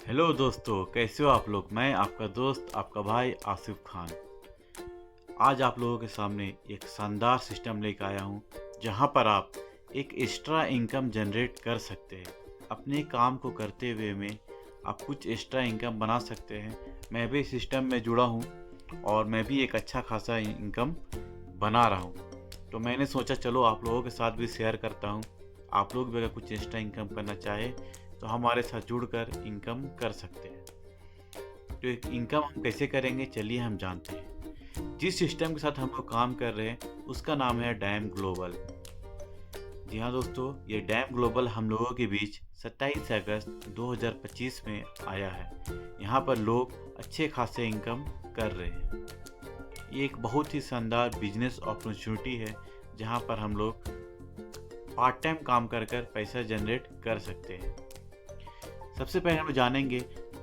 Hello दोस्तों, कैसे हो आप लोग। मैं आपका दोस्त, आपका भाई आसिफ खान। आज आप लोगों के सामने एक शानदार सिस्टम लेकर आया हूँ, जहाँ पर आप एक एक्स्ट्रा इनकम जनरेट कर सकते हैं। अपने काम को करते हुए में आप कुछ एक्स्ट्रा इनकम बना सकते हैं। मैं भी इस सिस्टम में जुड़ा हूँ और मैं भी एक अच्छा खासा इनकम बना रहा हूँ। तो मैंने सोचा चलो आप लोगों के साथ भी शेयर करता हूँ। आप लोग भी अगर कुछ एक्स्ट्रा इनकम करना चाहे तो हमारे साथ जुड़कर इनकम कर सकते हैं। तो एक इनकम हम कैसे करेंगे, चलिए हम जानते हैं। जिस सिस्टम के साथ हम लोग काम कर रहे हैं उसका नाम है डैम ग्लोबल। जी हाँ दोस्तों, ये डैम ग्लोबल हम लोगों के बीच 27 अगस्त 2025 में आया है। यहाँ पर लोग अच्छे खासे इनकम कर रहे हैं। ये एक बहुत ही शानदार बिजनेस अपॉर्चुनिटी है, जहाँ पर हम लोग पार्ट टाइम काम कर कर पैसा जनरेट कर सकते हैं। सबसे पहले हम जानेंगे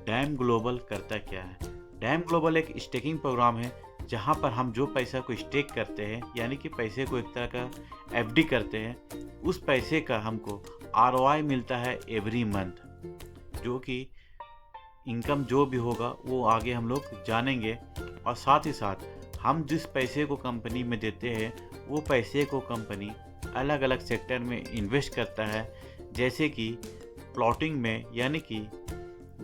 डैम ग्लोबल करता क्या है। डैम ग्लोबल एक स्टेकिंग प्रोग्राम है, जहां पर हम जो पैसा को स्टेक करते हैं, यानी कि पैसे को एक तरह का एफडी करते हैं, उस पैसे का हमको आरओआई मिलता है एवरी मंथ, जो कि इनकम जो भी होगा वो आगे हम लोग जानेंगे। और साथ ही साथ हम जिस पैसे को कंपनी में देते हैं वो पैसे को कंपनी अलग अलग सेक्टर में इन्वेस्ट करता है। जैसे कि प्लॉटिंग में, यानी कि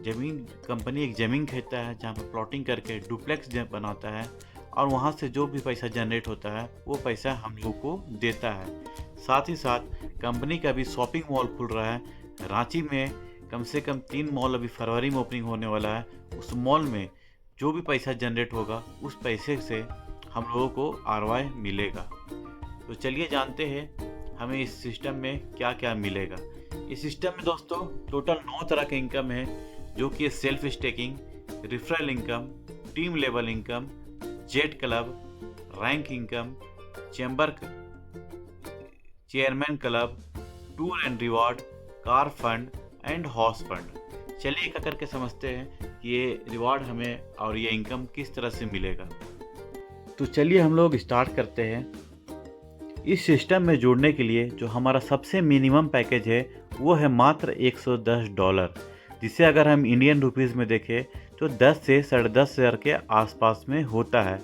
ज़मीन, कंपनी एक ज़मीन खरीदता है जहाँ पर प्लॉटिंग करके डुप्लेक्स बनाता है, और वहाँ से जो भी पैसा जनरेट होता है वो पैसा हम लोग को देता है। साथ ही साथ कंपनी का भी शॉपिंग मॉल खुल रहा है रांची में। कम से कम 3 मॉल अभी फरवरी में ओपनिंग होने वाला है। उस मॉल में जो भी पैसा जनरेट होगा उस पैसे से हम लोगों को आरओआई मिलेगा। तो चलिए जानते हैं हमें इस सिस्टम में क्या क्या मिलेगा। इस सिस्टम में दोस्तों टोटल 9 तरह के इनकम है, जो कि self staking, referral income, team level income, jet club, rank income, chamber, chairman club, tour and reward, car fund and house fund. चलिए एक करके समझते हैं कि ये रिवॉर्ड हमें और ये इनकम किस तरह से मिलेगा। तो चलिए हम लोग स्टार्ट करते हैं। इस सिस्टम में जुड़ने के लिए जो हमारा सबसे मिनिमम पैकेज है वो है मात्र $110, जिसे अगर हम इंडियन रुपीज़ में देखें तो 10 से 10,500 के आसपास में होता है।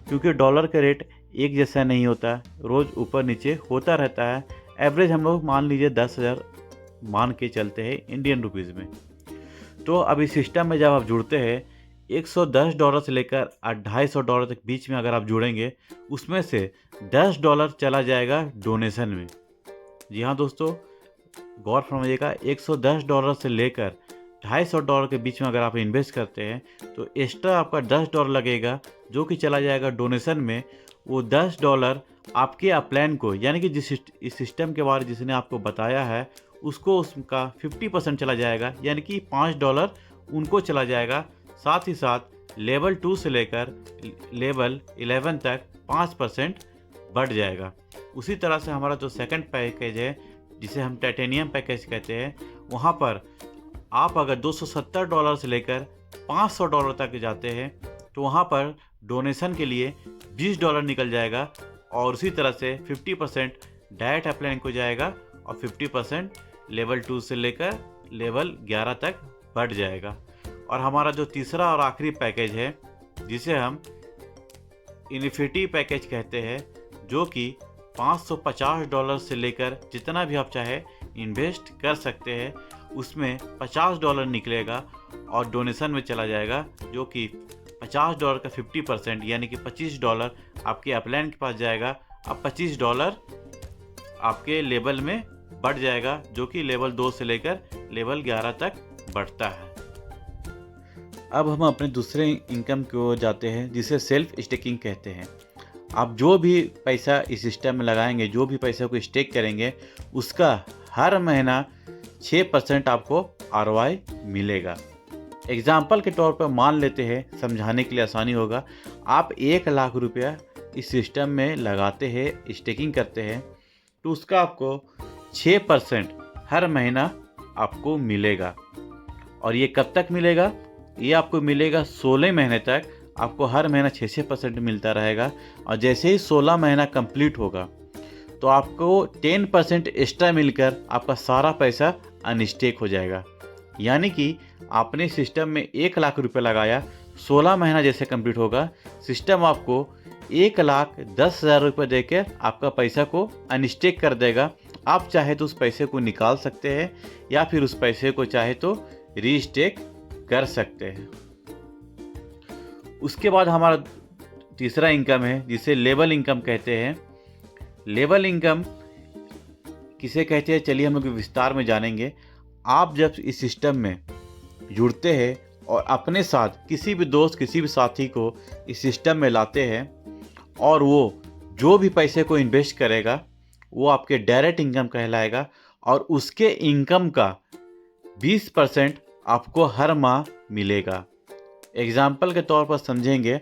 क्योंकि डॉलर का रेट एक जैसा नहीं होता, रोज़ ऊपर नीचे होता रहता है। एवरेज हम लोग मान लीजिए 10,000 मान के चलते हैं इंडियन रुपीज़ में। तो अब इस सिस्टम में जब आप जुड़ते हैं $110 से लेकर $250 तक बीच में अगर आप जुड़ेंगे, उसमें से $10 चला जाएगा डोनेशन में। जी हाँ दोस्तों, गौर फरमाइएगा, $110 से लेकर $250 के बीच में अगर आप इन्वेस्ट करते हैं तो एक्स्ट्रा आपका $10 लगेगा, जो कि चला जाएगा डोनेशन में। वो $10 आपके अपलाइन को, यानी कि जिस इस सिस्टम के बारे जिसने आपको बताया है उसको, उसका 50% चला जाएगा, यानी कि $5 उनको चला जाएगा। साथ ही साथ लेवल 2 से लेकर लेवल 11 तक 5% बढ़ जाएगा। उसी तरह से हमारा जो सेकंड पैकेज है, जिसे हम टाइटेनियम पैकेज कहते हैं, वहाँ पर आप अगर $270 से लेकर $500 तक जाते हैं तो वहाँ पर डोनेशन के लिए $20 निकल जाएगा, और उसी तरह से 50% डायरेक्ट अपलाइन को जाएगा और 50% लेवल 2 से लेकर लेवल 11 तक बढ़ जाएगा। और हमारा जो तीसरा और आखिरी पैकेज है, जिसे हम इन्फिनिटी पैकेज कहते हैं, जो कि $550 से लेकर जितना भी आप चाहे इन्वेस्ट कर सकते हैं, उसमें $50 निकलेगा और डोनेशन में चला जाएगा, जो कि $50 का 50%, यानी कि $25 आपके अपलाइन के पास जाएगा। अब $25 आपके लेवल में बढ़ जाएगा, जो कि लेवल 2 से लेकर लेवल 11 तक बढ़ता है। अब हम अपने दूसरे इनकम की ओर जाते हैं, जिसे सेल्फ स्टेकिंग कहते हैं। आप जो भी पैसा इस सिस्टम में लगाएंगे, जो भी पैसा को स्टेक करेंगे, उसका हर महीना 6% आपको आरओआई मिलेगा। एग्जाम्पल के तौर पर मान लेते हैं, समझाने के लिए आसानी होगा। आप 1 लाख रुपया इस सिस्टम में लगाते हैं, स्टेकिंग करते हैं, तो उसका आपको 6% हर महीना आपको मिलेगा। और ये कब तक मिलेगा? ये आपको मिलेगा 16 महीने तक। आपको हर महीना 6% मिलता रहेगा, और जैसे ही 16 महीना कंप्लीट होगा तो आपको 10% एक्स्ट्रा मिलकर आपका सारा पैसा अनस्टेक हो जाएगा। यानी कि आपने सिस्टम में 1 लाख रुपए लगाया, 16 महीना जैसे कंप्लीट होगा, सिस्टम आपको 1,10,000 रुपये देकर आपका पैसा को अनस्टेक कर देगा। आप चाहे तो उस पैसे को निकाल सकते हैं या फिर उस पैसे को चाहे तो रीस्टेक कर सकते हैं। उसके बाद हमारा तीसरा इनकम है जिसे लेवल इनकम कहते हैं। लेवल इनकम किसे कहते हैं, चलिए हम लोग विस्तार में जानेंगे। आप जब इस सिस्टम में जुड़ते हैं और अपने साथ किसी भी दोस्त किसी भी साथी को इस सिस्टम में लाते हैं और वो जो भी पैसे को इन्वेस्ट करेगा वो आपके डायरेक्ट इनकम कहलाएगा और उसके इनकम का 20% आपको हर माह मिलेगा। एग्जाम्पल के तौर पर समझेंगे,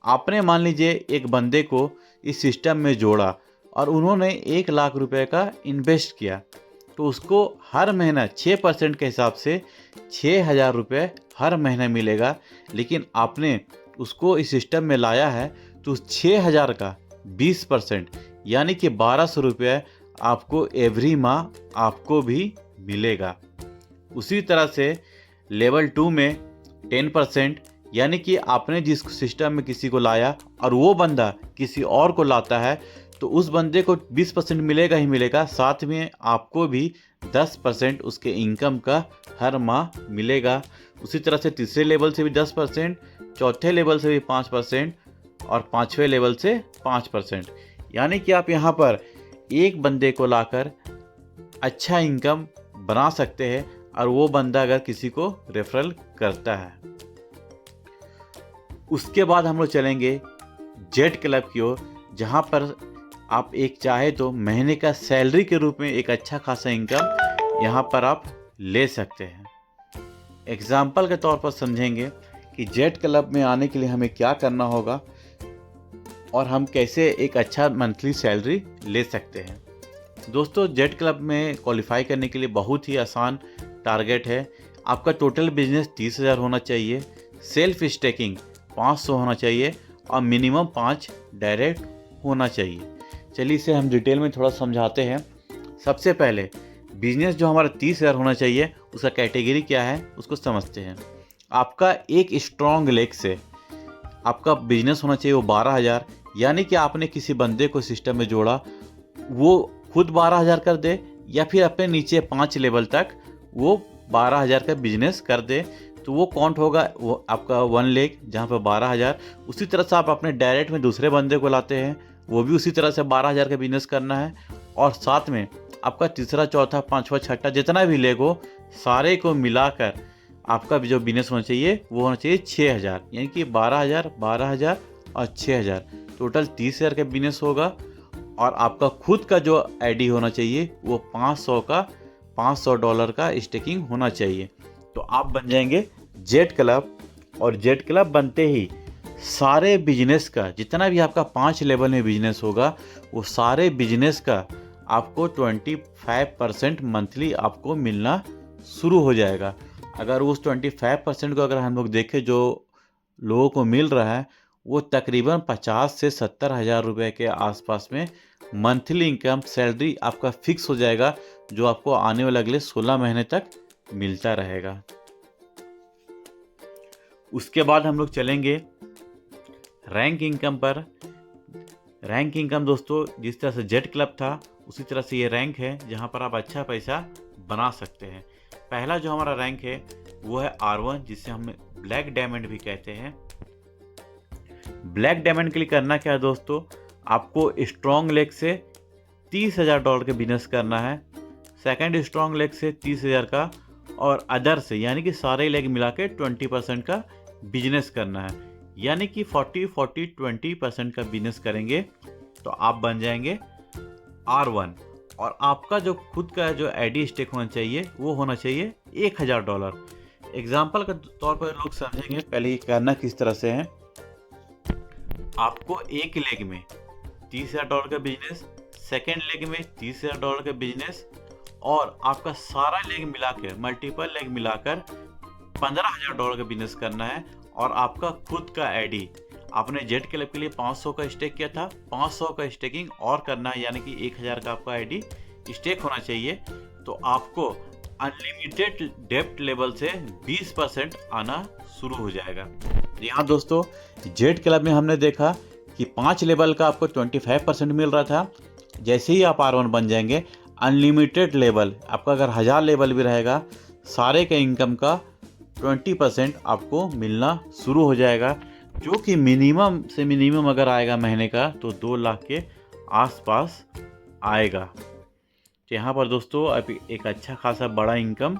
आपने मान लीजिए एक बंदे को इस सिस्टम में जोड़ा और उन्होंने 1 लाख रुपए का इन्वेस्ट किया, तो उसको हर महीना 6% के हिसाब से 6,000 रुपये हर महीना मिलेगा। लेकिन आपने उसको इस सिस्टम में लाया है तो उस 6,000 का 20% यानी कि 1,200 रुपये आपको एवरी माह आपको भी मिलेगा। उसी तरह से लेवल 2 में 10% यानी कि आपने जिस सिस्टम में किसी को लाया और वो बंदा किसी और को लाता है तो उस बंदे को 20% मिलेगा ही मिलेगा, साथ में आपको भी 10% उसके इनकम का हर माह मिलेगा। उसी तरह से तीसरे लेवल से भी 10%, चौथे लेवल से भी 5% और पाँचवें लेवल से 5%। यानी कि आप यहाँ पर एक बंदे को लाकर अच्छा इनकम बना सकते हैं और वो बंदा अगर किसी को रेफरल करता है। उसके बाद हम लोग चलेंगे जेट क्लब की ओर, जहाँ पर आप एक चाहे तो महीने का सैलरी के रूप में एक अच्छा खासा इनकम यहाँ पर आप ले सकते हैं। एग्जाम्पल के तौर पर समझेंगे कि जेट क्लब में आने के लिए हमें क्या करना होगा और हम कैसे एक अच्छा मंथली सैलरी ले सकते हैं। दोस्तों, जेट क्लब में क्वालिफाई करने के लिए बहुत ही आसान टारगेट है। आपका टोटल बिजनेस 30,000 होना चाहिए, सेल्फ स्टेकिंग 500 होना चाहिए और मिनिमम 5 डायरेक्ट होना चाहिए। चलिए इसे हम डिटेल में थोड़ा समझाते हैं। सबसे पहले बिजनेस जो हमारा 30,000 होना चाहिए उसका कैटेगरी क्या है उसको समझते हैं। आपका एक स्ट्रॉन्ग लेग से आपका बिजनेस होना चाहिए वो 12,000, यानी कि आपने किसी बंदे को सिस्टम में जोड़ा, वो खुद 12,000 कर दे या फिर अपने नीचे 5 लेवल तक वो 12,000 का बिजनेस कर दे, तो वो काउंट होगा वो आपका 1 लेग जहाँ पर 12,000। उसी तरह से आप अपने डायरेक्ट में दूसरे बंदे को लाते हैं, वो भी उसी तरह से 12,000 का बिजनेस करना है और साथ में आपका तीसरा चौथा पाँचवा छठा जितना भी लेग हो सारे को मिलाकर आपका जो बिजनेस होना चाहिए वो होना चाहिए 6,000, यानी कि 12,000 12,000 और 6,000 टोटल 30,000 का बिजनेस होगा। और आपका खुद का जो आईडी होना चाहिए वो $500 का स्टेकिंग होना चाहिए। तो आप बन जाएंगे जेट क्लब और जेट क्लब बनते ही सारे बिजनेस का जितना भी आपका 5 लेवल में बिजनेस होगा वो सारे बिजनेस का आपको 25% मंथली आपको मिलना शुरू हो जाएगा। अगर उस 25% को अगर हम लोग देखें जो लोगों को मिल रहा है वो तकरीबन 50 से 70,000 रुपये के आसपास में मंथली इनकम सैलरी आपका फिक्स हो जाएगा, जो आपको आने वाले अगले 16 महीने तक मिलता रहेगा। उसके बाद हम लोग चलेंगे रैंक इनकम पर। रैंक इनकम दोस्तों जिस तरह से जेट क्लब था उसी तरह से ये रैंक है जहाँ पर आप अच्छा पैसा बना सकते हैं। पहला जो हमारा रैंक है वो है R1, जिसे हम ब्लैक डायमंड भी कहते हैं। ब्लैक डायमंड के लिए करना क्या है दोस्तों, आपको स्ट्रॉन्ग लेग से $30,000 का बिजनेस करना है, सेकंड स्ट्रॉन्ग लेग से 30,000 का और अदर से यानी कि सारे लेग मिला के 20% का बिजनेस करना है, यानी कि 40-40-20% का बिजनेस करेंगे तो आप बन जाएंगे R1। और आपका जो खुद का जो आईडी स्टेक होना चाहिए वो होना चाहिए $1,000। एग्जाम्पल के तौर पर लोग समझेंगे पहले ये करना किस तरह से है। आपको एक लेग में $30,000 का बिजनेस, सेकेंड लेग में $30,000 का बिजनेस और आपका सारा लेग मिलाकर मल्टीपल लेग मिलाकर $15,000 का बिजनेस करना है। और आपका खुद का आईडी आपने जेट क्लब के लिए 500 का स्टेक किया था, 500 का स्टेकिंग और करना है, यानी कि 1,000 का आपका आईडी स्टेक होना चाहिए। तो आपको अनलिमिटेड डेप्ट लेवल से 20% आना शुरू हो जाएगा। यहाँ दोस्तों जेड क्लब में हमने देखा कि 5 लेवल का आपको 25% मिल रहा था। जैसे ही आप R1 बन जाएंगे, अनलिमिटेड लेवल आपका अगर 1000 लेवल भी रहेगा, सारे के इनकम का 20% आपको मिलना शुरू हो जाएगा, जो कि मिनिमम से मिनिमम अगर आएगा महीने का तो 2 लाख के आसपास आएगा। तो यहाँ पर दोस्तों आप एक अच्छा खासा बड़ा इनकम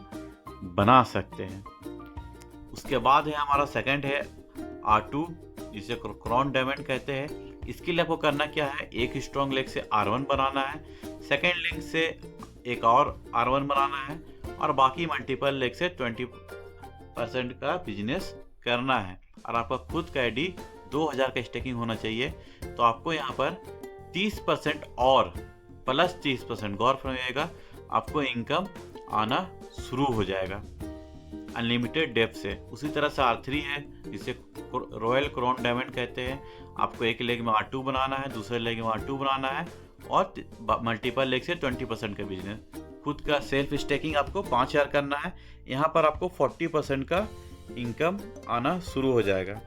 बना सकते हैं। उसके बाद है हमारा सेकंड है R2, जिसे क्राउन डायमंड कहते हैं। इसके लिए आपको करना क्या है, एक स्ट्रॉन्ग लेग से R1 बनाना है, सेकंड लेग से एक और R1 बनाना है, और बाकी मल्टीपल लेग से 20% का बिजनेस करना है। और आपका खुद का आईडी 2000 का स्टेकिंग होना चाहिए। तो आपको यहाँ पर 30% और प्लस 30% गौर फरमाइएगा, आपको इनकम आना शुरू हो जाएगा अनलिमिटेड डेप्थ से। उसी तरह से R3 है, जिसे रॉयल क्राउन डायमंड कहते हैं। आपको एक लेग में R2 बनाना है, दूसरे लेग में R2 बनाना है, और मल्टीपल लेग से 20% का बिजनेस। खुद का सेल्फ स्टेकिंग आपको 5000 करना है। यहाँ पर आपको 40% का इनकम आना शुरू हो जाएगा।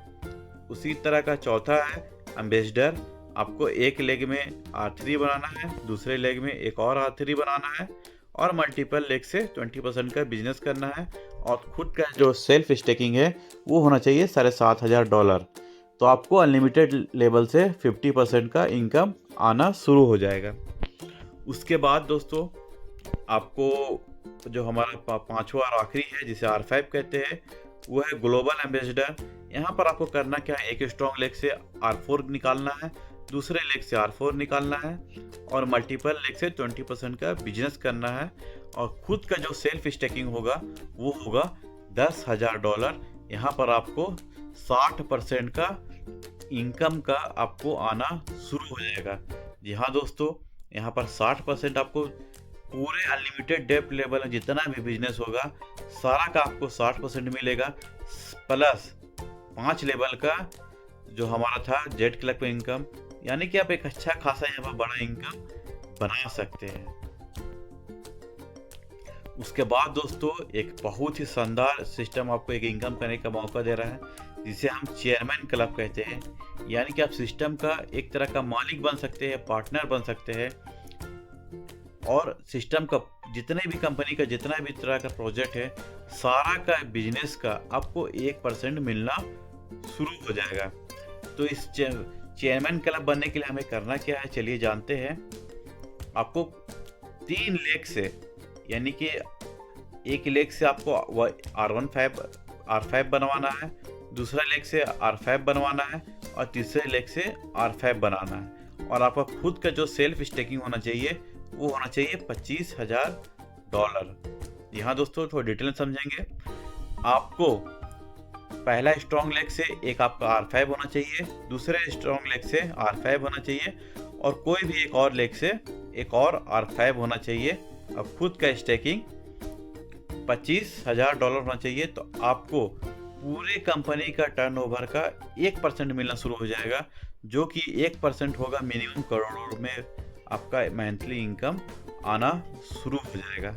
उसी तरह का चौथा है एम्बेसडर। आपको एक लेग में R3 बनाना है, दूसरे लेग में एक और R3 बनाना है, और मल्टीपल लेग से 20% का बिजनेस करना है। और खुद का जो सेल्फ स्टेकिंग है वो होना चाहिए $7500। तो आपको अनलिमिटेड लेवल से 50% का इनकम आना शुरू हो जाएगा। उसके बाद दोस्तों आपको जो हमारा पांचवा और आखिरी है, जिसे R5 कहते हैं, वो है ग्लोबल एम्बेसडर। यहाँ पर आपको करना क्या है, एक स्ट्रॉन्ग लेग से R4 निकालना है, दूसरे लेग से R4 निकालना है, और मल्टीपल लेग से 20% का बिजनेस करना है। और खुद का जो सेल्फ स्टेकिंग होगा वो होगा $10,000। यहाँ पर आपको 60% का इनकम का आपको आना शुरू हो जाएगा। जी हाँ दोस्तों, यहाँ पर 60% आपको पूरे अनलिमिटेड डेप्थ लेवल में जितना भी बिजनेस होगा सारा का आपको 60% मिलेगा, प्लस 5 लेवल का जो हमारा था जेड क्लब का इनकम। यानी कि आप एक अच्छा खासा यहाँ पर बड़ा इनकम बना सकते हैं। उसके बाद दोस्तों एक बहुत ही शानदार सिस्टम आपको एक इनकम करने का मौका दे रहा है, जिसे हम चेयरमैन क्लब कहते हैं। यानी कि आप सिस्टम का एक तरह का मालिक बन सकते हैं, पार्टनर बन सकते हैं, और सिस्टम का जितने भी कंपनी का जितना भी तरह का प्रोजेक्ट है, सारा का बिजनेस का आपको 1% मिलना शुरू हो जाएगा। तो इस चेयरमैन क्लब बनने के लिए हमें करना क्या है, चलिए जानते हैं। आपको 3 लेग से, यानी कि एक लेग से आपको R5 बनवाना है, दूसरा लेग से R5 बनवाना है, और तीसरे लेग से R5 बनाना है। और आपका खुद का जो सेल्फ स्टेकिंग होना चाहिए वो होना चाहिए $25,000। यहाँ दोस्तों थोड़ा डिटेल में समझेंगे। आपको पहला स्ट्रॉन्ग लेग से एक आपका R5 होना चाहिए, दूसरे स्ट्रॉन्ग लेग से R5 होना चाहिए, और कोई भी एक और लेग से एक और R5 होना चाहिए। अब खुद का स्टेकिंग $25,000 होना चाहिए। तो आपको पूरे कंपनी का टर्नओवर का 1% मिलना शुरू हो जाएगा, जो कि 1% होगा मिनिमम करोड़ों में आपका मंथली इनकम आना शुरू हो जाएगा।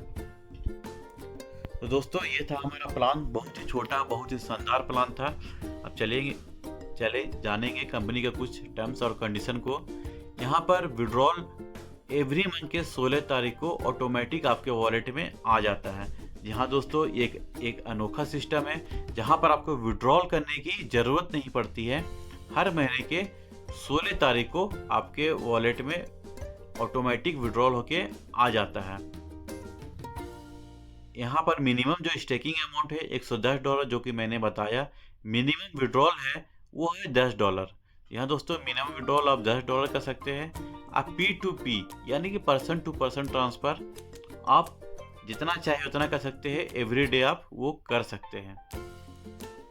तो दोस्तों ये था हमारा प्लान, बहुत ही छोटा बहुत ही शानदार प्लान था। अब चले जानेंगे कंपनी का कुछ टर्म्स और कंडीशन को। यहाँ पर विड्रॉल एवरी मंथ के 16 तारीख को ऑटोमेटिक आपके वॉलेट में आ जाता है। यहाँ दोस्तों एक अनोखा सिस्टम है, जहाँ पर आपको विड्रॉल करने की ज़रूरत नहीं पड़ती है। हर महीने के 16 तारीख को आपके वॉलेट में ऑटोमेटिक विड्रॉल होके आ जाता है। यहाँ पर मिनिमम जो स्टेकिंग अमाउंट है $110, जो कि मैंने बताया। मिनिमम विड्रॉल है वो है $10। यहाँ दोस्तों मिनिमम विड्रॉल आप $10 कर सकते हैं। आप P2P यानी कि पर्सन टू पर्सन ट्रांसफ़र आप जितना चाहे उतना कर सकते हैं, एवरी डे आप वो कर सकते हैं।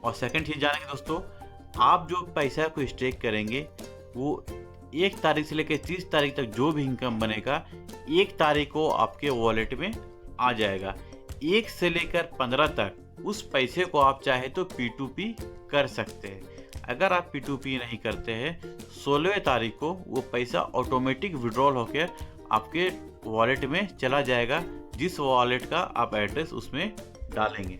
और सेकंड चीज़ जानेंगे दोस्तों, आप जो पैसा को स्टेक करेंगे वो 1 तारीख से लेकर 30 तारीख तक जो भी इनकम बनेगा 1 तारीख को आपके वॉलेट में आ जाएगा। 1 से लेकर 15 तक उस पैसे को आप चाहे तो P2P कर सकते हैं। अगर आप P2P नहीं करते हैं, 16 तारीख को वो पैसा ऑटोमेटिक विड्रॉल होकर आपके वॉलेट में चला जाएगा, जिस वॉलेट का आप एड्रेस उसमें डालेंगे।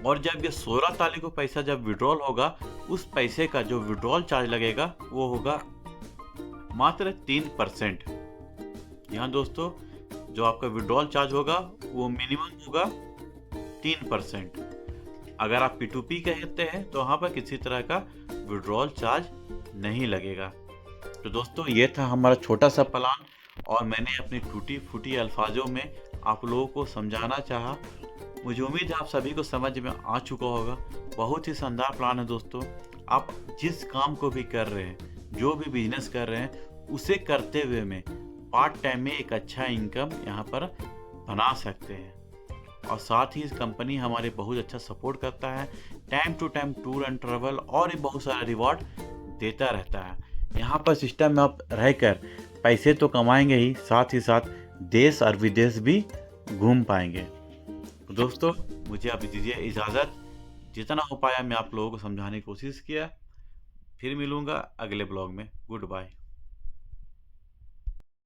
और जब ये 16 तारीख को पैसा जब विड्रॉल होगा, उस पैसे का जो विड्रॉल चार्ज लगेगा वो होगा मात्र 3%। यहाँ दोस्तों जो आपका विड्रॉल चार्ज होगा वो मिनिमम होगा 3%। अगर आप P2P कहते हैं तो वहाँ पर किसी तरह का विड्रॉल चार्ज नहीं लगेगा। तो दोस्तों ये था हमारा छोटा सा प्लान, और मैंने अपनी टूटी फूटी अल्फाजों में आप लोगों को समझाना चाहा। मुझे उम्मीद है आप सभी को समझ में आ चुका होगा। बहुत ही शानदार प्लान है दोस्तों। आप जिस काम को भी कर रहे हैं, जो भी बिजनेस कर रहे हैं, उसे करते हुए में पार्ट टाइम में एक अच्छा इनकम यहाँ पर बना सकते हैं। और साथ ही इस कंपनी हमारे बहुत अच्छा सपोर्ट करता है, time to time tour and travel और भी बहुत सारा रिवॉर्ड देता रहता है। यहाँ पर सिस्टम में आप रहकर पैसे तो कमाएंगे ही, साथ साथ देश और विदेश भी घूम पाएंगे। तो दोस्तों मुझे अब दीजिए इजाज़त। जितना हो पाया मैं आप लोगों को समझाने की कोशिश किया। फिर मिलूँगा अगले ब्लॉग में। Good bye.